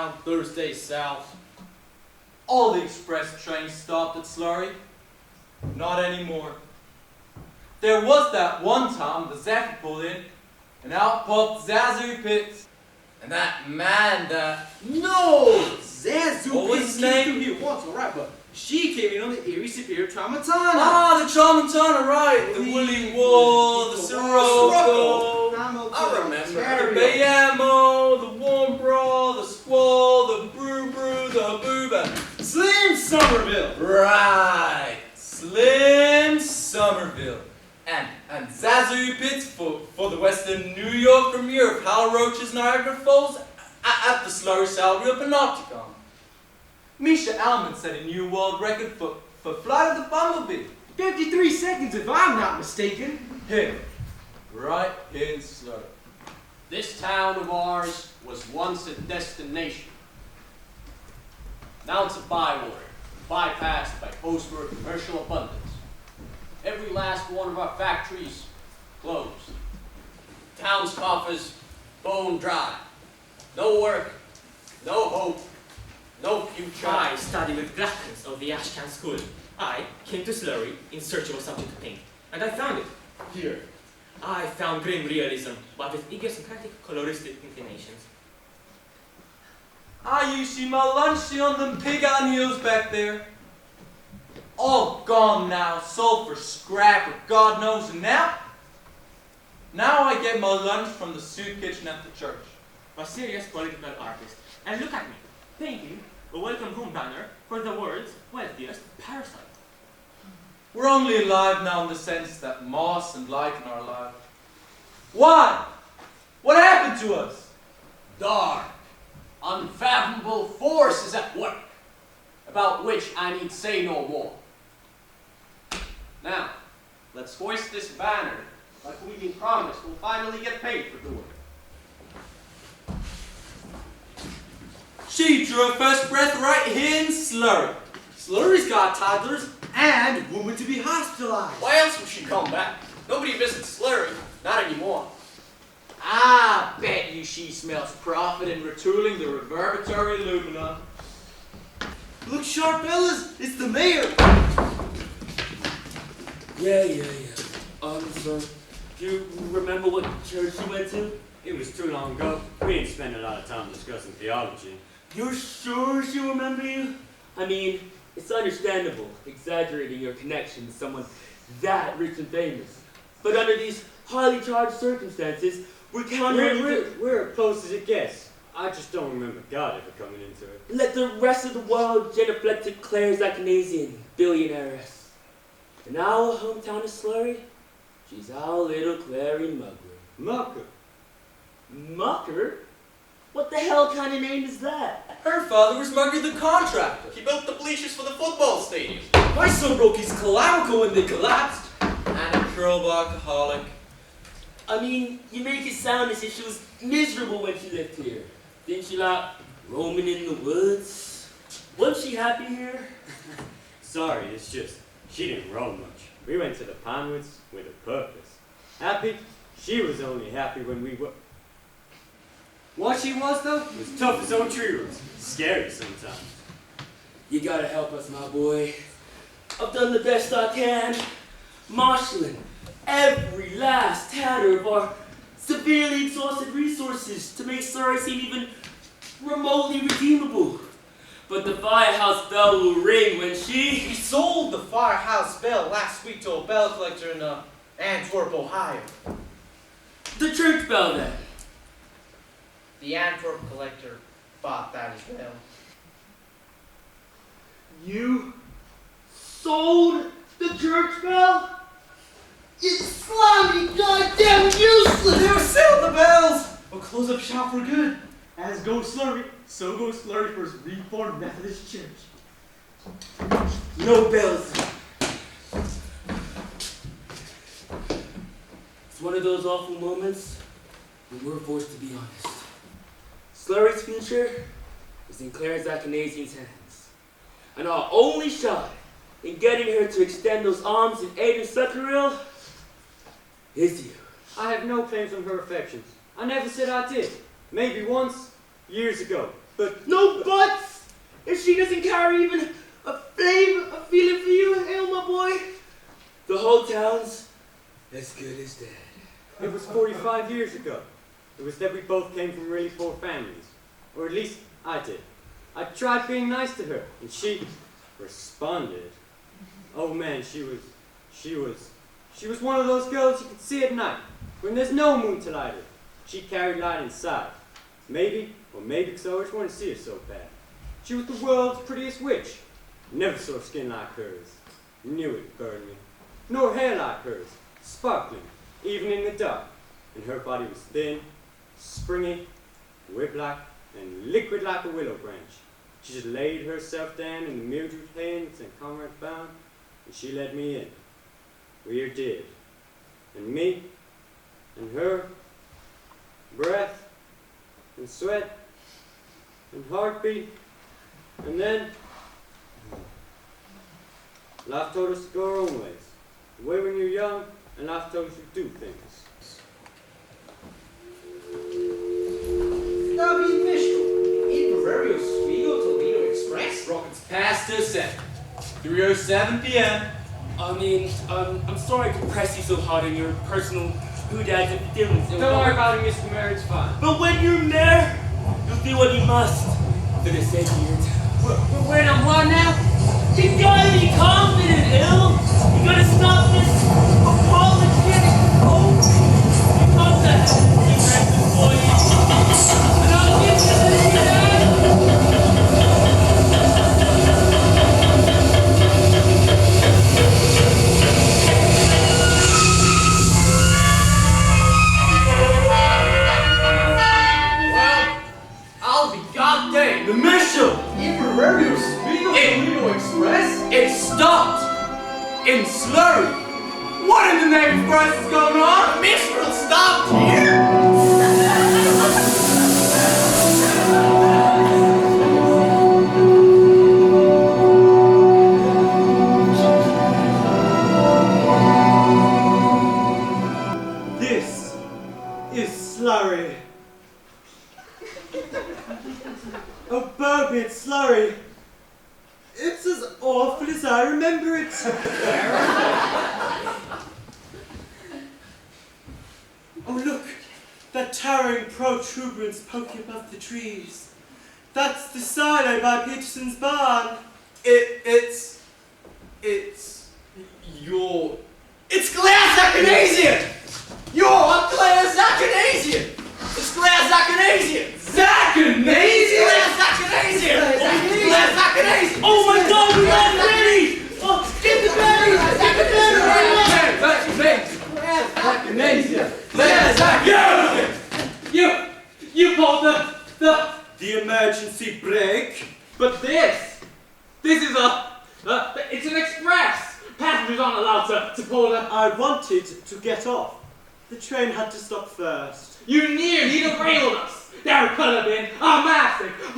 bound Thursday south. All the express trains stopped at Slurry. Not anymore. There was that one time the Zephyr pulled in, and out popped Zazu Pitts. And that man that... No! Zazu What was Pitts his came name? through here once, alright, but she came in on the Erie Superior Tramontana. Ah, the Tramontana, right. The Willy Wall, the Sirocco. I remember. The Bayamo, the Warm Bra, the Squall, the Brew Brew, the Booba. Slim Somerville. Right. Slim Somerville. And Zazu Pitts for the Western New York premiere of Hal Roach's Niagara Falls at the Slurry Salary of Panopticon. Misha Almond set a new world record for Flight of the Bumblebee. 53 seconds if I'm not mistaken. Here. Right in Slurry. This town of ours was once a destination. Now it's a bywater, bypassed by post-war commercial abundance. Every last one of our factories closed. Town's coffers bone dry. No work, no hope, no future. I studied with Glackens of the Ashcan School. I came to Slurry in search of a subject to paint, and I found it. Here. I found grim realism, but with idiosyncratic coloristic inclinations. You see my lunch on them pig on heels back there. All gone now, sold for scrap or God knows, and now I get my lunch from the soup kitchen at the church. A serious political artist. And look at me, painting a welcome home banner for the world's wealthiest parasite. We're only alive now in the sense that moss and lichen are alive. Why? What happened to us? Dark, unfathomable force is at work, about which I need say no more. Now, let's hoist this banner like we've been promised we'll finally get paid for doing it. She drew her first breath right here in Slurry. Slurry's got toddlers and women to be hospitalized. Why else would she come back? Nobody visits Slurry, not anymore. I bet you she smells profit in retooling the reverberatory alumina. Look sharp, fellas. It's the mayor. Yeah. So, do you remember what church you went to? It was too long ago. We didn't spend a lot of time discussing theology. You're sure she remember you? I mean, it's understandable exaggerating your connection to someone that rich and famous. But under these highly charged circumstances, we're counting on you We're as close as it gets. I just don't remember God ever coming into it. to let the rest of the world genuflect to Claire's Achanasian billionairess. And our hometown is Slurry. She's our little Clary Mugger. Mucker? What the hell kind of name is that? Her father was Mugger the contractor. He built the bleachers for the football stadium. My son broke his clavicle when they collapsed. And a curl alcoholic. I mean, you make it sound as if she was miserable when she lived here. Didn't she like roaming in the woods? Wasn't she happy here? Sorry, it's just, she didn't roam much. We went to the Pinewoods with a purpose. Happy? She was only happy when we were... What she was, though? It was tough as old tree roots. Scary sometimes. You gotta help us, my boy. I've done the best I can, marshaling every last tatter of our severely exhausted resources to make Surrey seem even remotely redeemable. But the firehouse bell will ring when she... We sold the firehouse bell last week to a bell collector in Antwerp, Ohio. The church bell, then. The Antwerp collector bought that as well. You sold the church bell? You slimy, goddamn useless! They were selling the bells! We'll close up shop for good. As goes Slurry, so goes Slurry for his Reformed Methodist Church. No bells. It's one of those awful moments when we're forced to be honest. Slurry's future is in Claire's Achanasian's hands. And our only shot in getting her to extend those arms in aid and succor is you. I have no claims on her affections. I never said I did. Maybe once, years ago. But No buts! If she doesn't carry even a flame of feeling for you, Hill, my boy, the whole town's as good as dead. it was 45 years ago. It was that we both came from really poor families. Or at least I did. I tried being nice to her, and she responded. Oh man, she was one of those girls you could see at night, when there's no moon to light her. She carried light inside. Maybe, or maybe because I always wanted to see her so bad. She was the world's prettiest witch. Never saw skin like hers. Knew it burned me. Nor hair like hers, sparkling, even in the dark. And her body was thin, springy, whip-like, and liquid like a willow branch. She just laid herself down in the Mildred hands and comrade bound, and she let me in. We did. And me, and her, breath, and sweat, and heartbeat, and then life told us to go our own ways. The way when you're young, and life tells you to do things. Stavi Mishkel, in Bavaria Spiegel Toledo Express. Rockets past us at 3:07 p.m. I mean, I'm sorry to press you so hard on your personal hoodads and feelings. Don't worry about it, Mr. Mayor, it's fine. But when you're mayor, you'll do what you must for the sake of your town. Wait, I'm what now? You gotta be confident, Il. You gotta stop this apologetic hope. You come to secret before you. And I'll give you the Well, I'll be goddamn. The Mitchell! In Bavaria Spiegel Toledo Express. It stopped in Slurry. What in the name of Christ is going on? The minstrel stopped here. This is slurry. Oh, Bourbon slurry. It's as awful as I remember it. Oh, look, that towering protuberance poking above the trees. That's the silo by Peterson's barn. It's glass Zachanasian! You're a glass Zachanasian! It's glass Zachanasian! Zachanasian! Glass Zachanasian! Glass Zachanasian! Oh my God, we got ready! Oh, get the battery! Get the battery! Glass Zachanasian! You pulled the emergency brake. But this is it's an express. Passengers aren't allowed to pull the. I wanted to get off. The train had to stop first. You nearly derailed us. There could have been a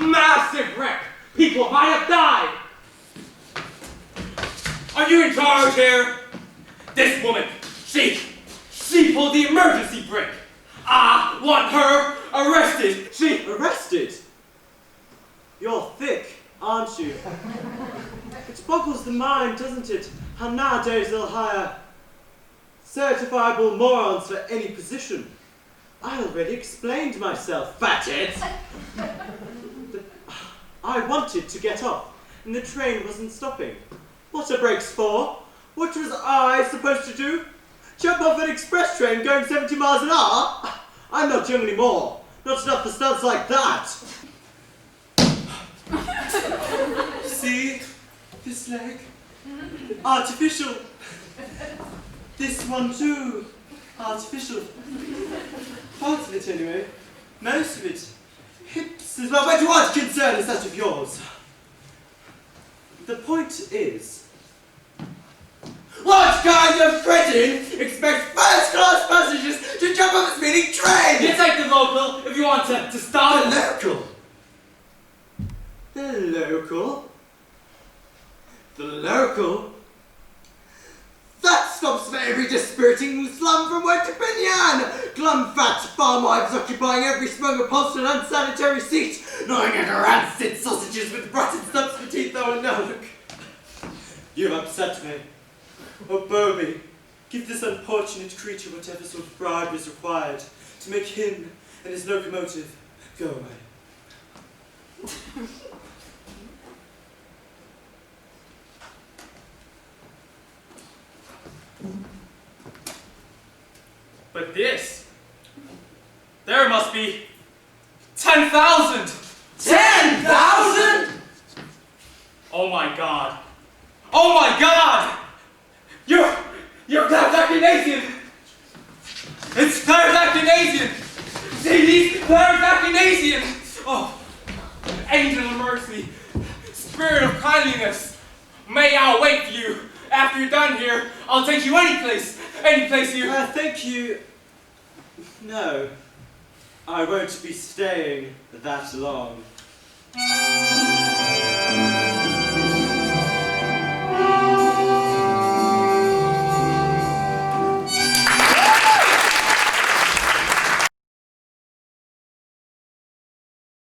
massive wreck. People might have died. Are you in charge here? This woman, she pulled the emergency brake. I want her arrested. She arrested? You're thick, aren't you? It boggles the mind, doesn't it? How nowadays they'll hire certifiable morons for any position. I already explained myself, fathead. I wanted to get off, and the train wasn't stopping. What are brakes for? What was I supposed to do? Jump off an express train going 70 miles an hour? I'm not young anymore. Not enough for stunts like that. See? This leg? Artificial. This one too. Artificial. Parts of it anyway. Most of it. Hips as well. But what concern is that of yours? The point is, What kind of cretin expects first-class passengers to jump off a speeding train? You take the local if you want to stop. The local. the local. The local? That's stops for every dispiriting slum from word to pinyan. Glum fat farm wives occupying every smug upholstered unsanitary seat, gnawing at rancid sausages with rotten stumps for teeth or milk. You've upset me. Oh, Bobby, give this unfortunate creature whatever sort of bribe is required to make him and his locomotive go away. But this, there must be 10,000! 10,000? Oh my God! Oh my God! You're Clarence Achinasian! It's Clarence Achinasian! See these Clarence Achinasian! Oh, angel of mercy, spirit of kindliness, may I wait for you. After you're done here, I'll take you any place you. Thank you. No, I won't be staying that long.